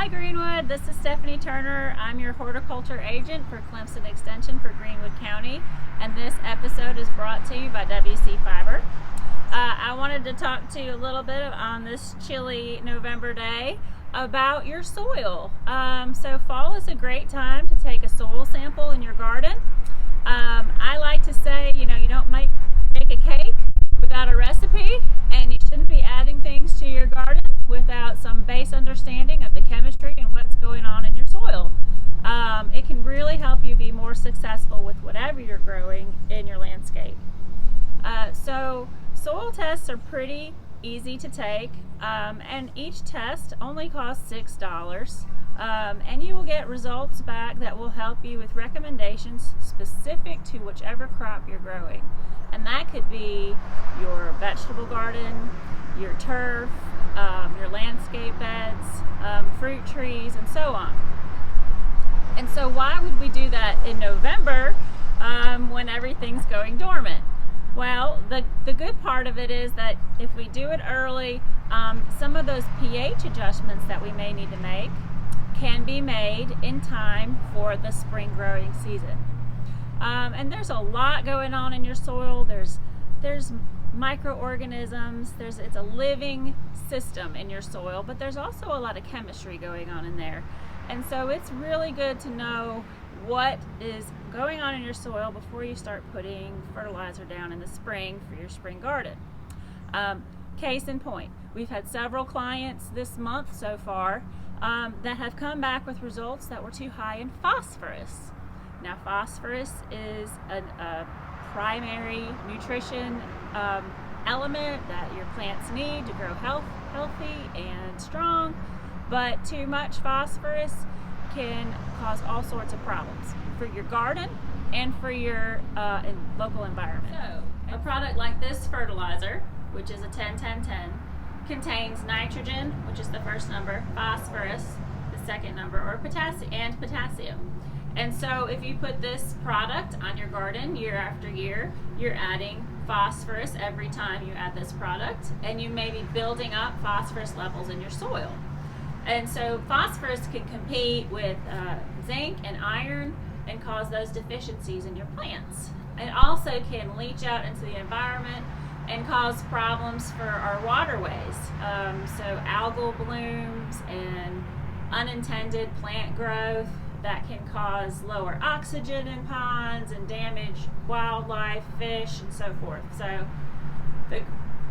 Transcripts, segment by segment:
Hi Greenwood, this is Stephanie Turner. I'm your horticulture agent for Clemson Extension for Greenwood County, and this episode is brought to you by WC Fiber. I wanted to talk to you a little bit on this chilly November day about your soil. So fall is a great time to take a soil sample in your garden. I like to say, you don't make a cake without a recipe, and you shouldn't be adding things to your garden without some base understanding of the chemistry and what's going on in your soil. It can really help you be more successful with whatever you're growing in your landscape. So soil tests are pretty easy to take, and each test only costs $6. And you will get results back that will help you with recommendations specific to whichever crop you're growing. And that could be your vegetable garden, your turf, your landscape beds, fruit trees, and so on. And so why would we do that in November when everything's going dormant? Well, the good part of it is that if we do it early, some of those pH adjustments that we may need to make can be made in time for the spring growing season. And there's a lot going on in your soil. There's microorganisms. It's a living system in your soil, but there's also a lot of chemistry going on in there. And so it's really good to know what is going on in your soil before you start putting fertilizer down in the spring for your spring garden. Case in point, we've had several clients this month so far that have come back with results that were too high in phosphorus. Now, phosphorus is a primary nutrition element that your plants need to grow healthy and strong, but too much phosphorus can cause all sorts of problems for your garden and for your local environment. So, a product like this fertilizer, which is a 10-10-10, contains nitrogen, which is the first number, phosphorus, the second number, or potassium. And so if you put this product on your garden year after year, you're adding phosphorus every time you add this product, and you may be building up phosphorus levels in your soil. And so phosphorus can compete with zinc and iron and cause those deficiencies in your plants. It also can leach out into the environment and cause problems for our waterways. So algal blooms and unintended plant growth that can cause lower oxygen in ponds and damage wildlife, fish, and so forth. So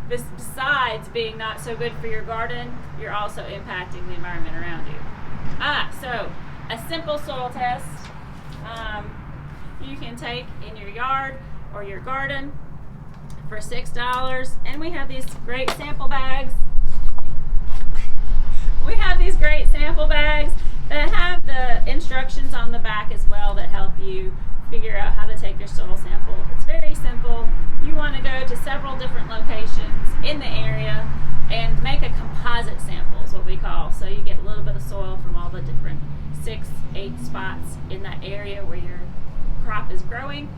besides being not so good for your garden, you're also impacting the environment around you. So a simple soil test you can take in your yard or your garden for $6, and we have these great sample bags. That have the instructions on the back as well that help you figure out how to take your soil sample. It's very simple. You want to go to several different locations in the area and make a composite sample is what we call. So you get a little bit of soil from all the different 6-8 spots in that area where your crop is growing,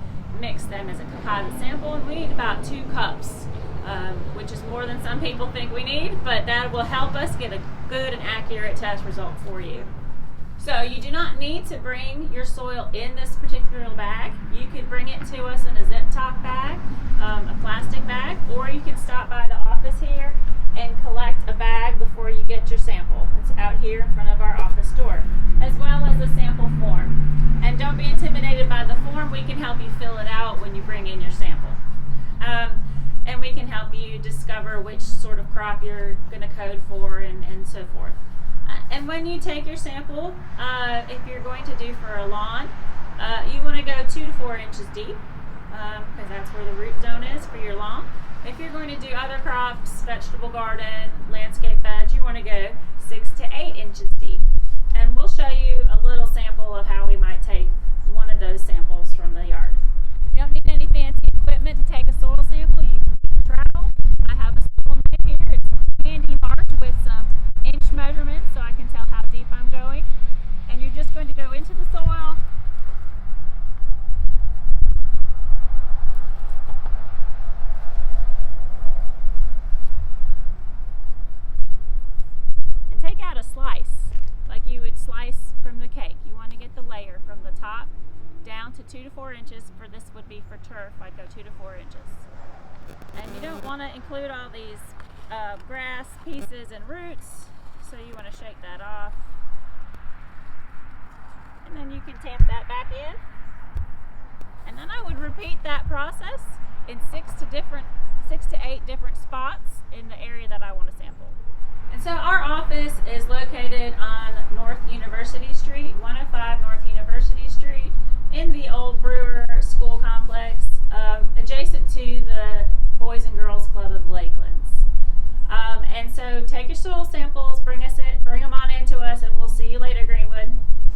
mix them as a composite sample, and we need about 2 cups, which is more than some people think we need, but that will help us get a good and accurate test result for you. So you do not need to bring your soil in this particular bag. You could bring it to us in a zip top bag, a plastic bag, or you can stop by the office here and collect a bag before you get your sample. It's out here in front of our office door, as well as a sample form. And don't be intimidated by the form. We can help you fill it out when you bring in your sample. And we can help you discover which sort of crop you're going to code for and so forth. And when you take your sample, if you're going to do for a lawn, you want to go 2 to 4 inches deep, because that's where the root zone is for your lawn. If you're going to do other crops, vegetable garden, landscape beds, you want to go 6 to 8 inches deep. And we'll show you a little sample of how we might take one of those samples from the yard. You don't need any fancy equipment to take a soil sample. You can trowel. I have a soil knife here. It's handy marked with some inch measurements so I can tell how deep I'm going. And you're just going to go into the soil. And take out a slice like you 2 to 4 inches. For this would be for turf, I'd go 2 to 4 inches. And you don't want to include all these grass pieces and roots, so you want to shake that off. And then you can tamp that back in. And then I would repeat that process in 6 to 8 different spots in the area that I want to sample. And so our office is located on North University Street, 105